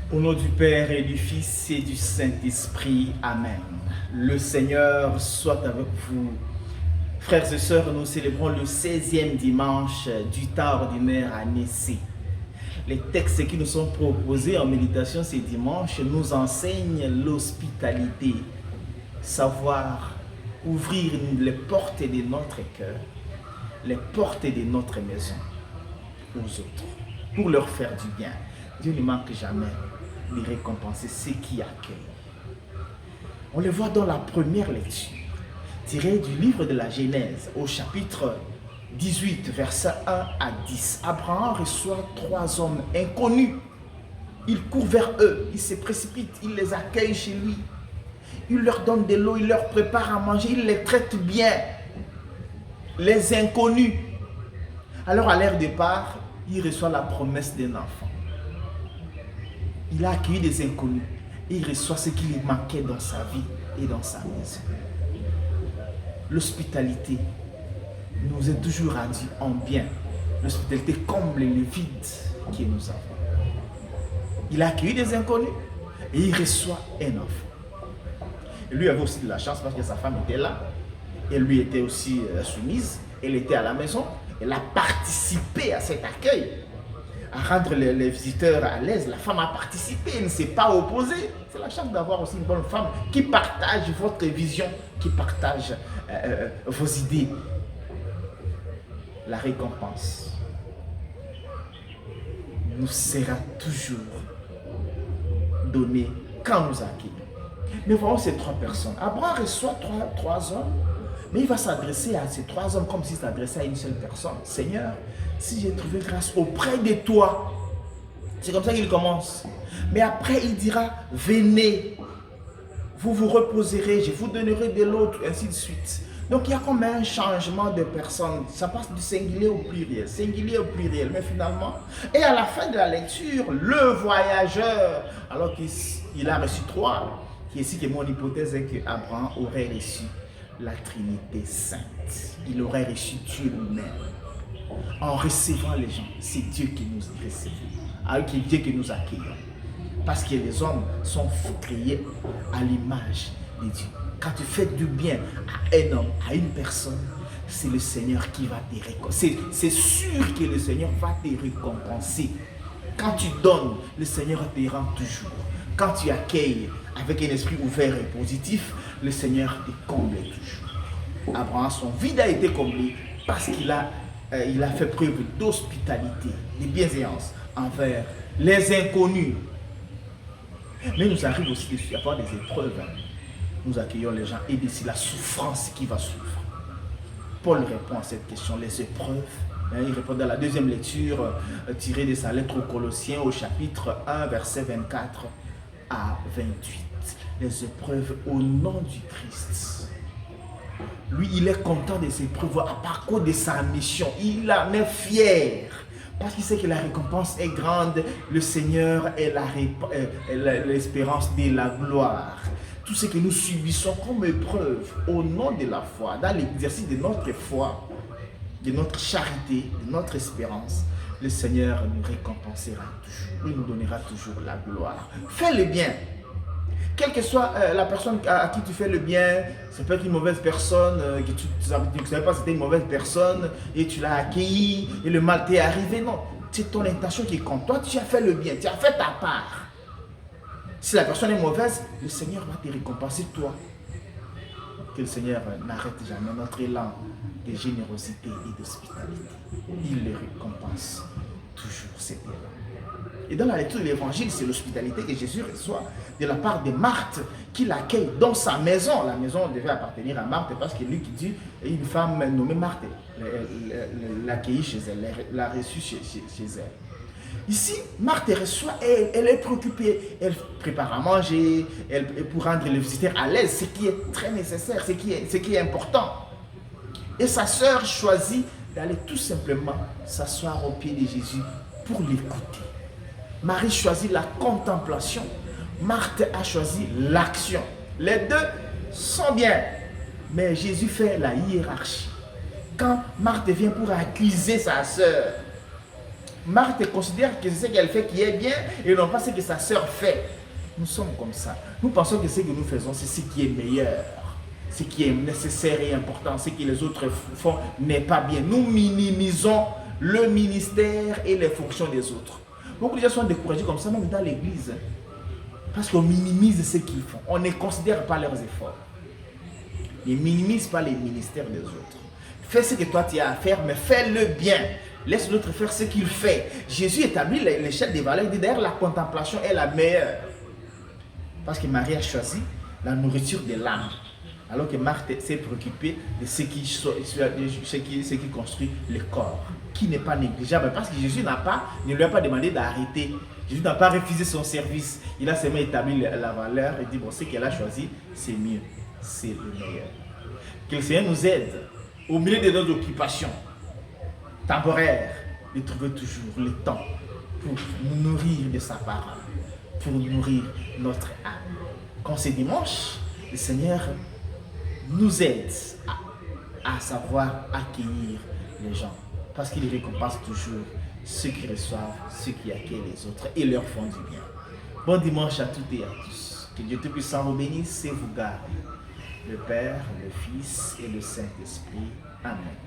Au nom du Père et du Fils et du Saint-Esprit, Amen. Le Seigneur soit avec vous. Frères et sœurs, nous célébrons le 16e dimanche du temps ordinaire à Nicée. Les textes qui nous sont proposés en méditation ces dimanches nous enseignent l'hospitalité, savoir ouvrir les portes de notre cœur, les portes de notre maison aux autres, pour leur faire du bien. Dieu ne manque jamais de récompenser ceux qui accueillent. On le voit dans la première lecture, tirée du livre de la Genèse, au chapitre 18, versets 1 à 10. Abraham reçoit 3 hommes inconnus. Il court vers eux, il se précipite, il les accueille chez lui. Il leur donne de l'eau, il leur prépare à manger, il les traite bien. Les inconnus. Alors à leur départ, il reçoit la promesse d'un enfant. Il a accueilli des inconnus et il reçoit ce qui lui manquait dans sa vie et dans sa maison. L'hospitalité nous est toujours rendue en bien. L'hospitalité comble les vides que nous avons. Il a accueilli des inconnus et il reçoit un enfant. Et lui avait aussi de la chance parce que sa femme était là. Elle lui était aussi soumise. Elle était à la maison. Elle a participé à cet accueil, à rendre les visiteurs à l'aise. La femme a participé, elle ne s'est pas opposée. C'est la chance d'avoir aussi une bonne femme qui partage votre vision, qui partage vos idées. La récompense nous sera toujours donnée quand nous accueillons. Mais voyons ces 3 personnes. Abraham reçoit 3 hommes, mais il va s'adresser à ces 3 hommes comme s'il s'adressait à une seule personne. Seigneur, si j'ai trouvé grâce auprès de toi, c'est comme ça qu'il commence. Mais après, il dira, venez, vous vous reposerez, je vous donnerai de l'autre, ainsi de suite. Donc, il y a comme un changement de personne. Ça passe du singulier au pluriel, mais finalement, et à la fin de la lecture, le voyageur, alors qu'il a reçu 3, qui est ici que mon hypothèse est qu'Abraham aurait reçu la Trinité Sainte. Il aurait reçu Dieu lui-même. En recevant les gens, c'est Dieu qui nous recevons, c'est Dieu qui nous accueille. Parce que les hommes sont créés à l'image de Dieu. Quand tu fais du bien à un homme, à une personne, c'est le Seigneur qui va te récompenser. C'est sûr que le Seigneur va te récompenser. Quand tu donnes, le Seigneur te rend toujours. Quand tu accueilles avec un esprit ouvert et positif, le Seigneur te comble toujours. Abraham, son vide a été comblé parce qu'il a fait preuve d'hospitalité, de bienveillance envers les inconnus. Mais nous arrive aussi de avoir des épreuves. Nous accueillons les gens et d'ici la souffrance qui va suivre. Paul répond à cette question, les épreuves. Il répond dans la deuxième lecture tirée de sa lettre aux Colossiens au chapitre 1, verset 24 à 28. Les épreuves au nom du Christ. Lui, il est content de ses épreuves à parcours de sa mission. Il en est fier. Parce qu'il sait que la récompense est grande. Le Seigneur est l'espérance de la gloire. Tout ce que nous subissons comme épreuve au nom de la foi, dans l'exercice de notre foi, de notre charité, de notre espérance, le Seigneur nous récompensera toujours. Il nous donnera toujours la gloire. Fais le bien. Quelle que soit la personne à qui tu fais le bien, ça peut être une mauvaise personne, que tu ne savais pas que c'était une mauvaise personne, et tu l'as accueilli, et le mal t'est arrivé. Non, c'est ton intention qui compte. Toi, tu as fait le bien, tu as fait ta part. Si la personne est mauvaise, le Seigneur va te récompenser toi. Que le Seigneur n'arrête jamais notre élan de générosité et d'hospitalité. Il le récompense toujours cet élan. Et dans la lecture de l'évangile, c'est l'hospitalité que Jésus reçoit de la part de Marthe, qui l'accueille dans sa maison. La maison devait appartenir à Marthe parce que lui qui dit, une femme nommée Marthe l'accueillit chez elle, l'a reçue chez elle. Ici, Marthe reçoit, elle est préoccupée, elle prépare à manger, pour rendre les visiteurs à l'aise, ce qui est très nécessaire, ce qui est important. Et sa sœur choisit d'aller tout simplement s'asseoir aux pieds de Jésus pour l'écouter. Marie choisit la contemplation, Marthe a choisi l'action. Les deux sont bien, mais Jésus fait la hiérarchie. Quand Marthe vient pour accuser sa sœur, Marthe considère que c'est ce qu'elle fait qui est bien et non pas ce que sa sœur fait. Nous sommes comme ça. Nous pensons que ce que nous faisons, c'est ce qui est meilleur, ce qui est nécessaire et important, ce que les autres font n'est pas bien. Nous minimisons le ministère et les fonctions des autres. Beaucoup de gens sont découragés comme ça, même dans l'église. Parce qu'on minimise ce qu'ils font. On ne considère pas leurs efforts. Ne minimise pas les ministères des autres. Fais ce que toi tu as à faire, mais fais-le bien. Laisse l'autre faire ce qu'il fait. Jésus établit l'échelle des valeurs. Il dit d'ailleurs la contemplation est la meilleure. Parce que Marie a choisi la nourriture de l'âme. Alors que Marthe s'est préoccupée de ce qui construit le corps. Qui n'est pas négligeable. Parce que Jésus ne lui a pas demandé d'arrêter. Jésus n'a pas refusé son service. Il a seulement établi la valeur et dit bon, ce qu'elle a choisi, c'est mieux. C'est le meilleur. Que le Seigneur nous aide au milieu de nos occupations temporaires de trouver toujours le temps pour nous nourrir de sa parole, pour nourrir notre âme. Quand c'est dimanche, le Seigneur nous aide à savoir accueillir les gens parce qu'il récompense toujours ceux qui reçoivent, ceux qui accueillent les autres et leur font du bien. Bon dimanche à toutes et à tous. Que Dieu Tout-Puissant vous bénisse et vous garde. Le Père, le Fils et le Saint-Esprit. Amen.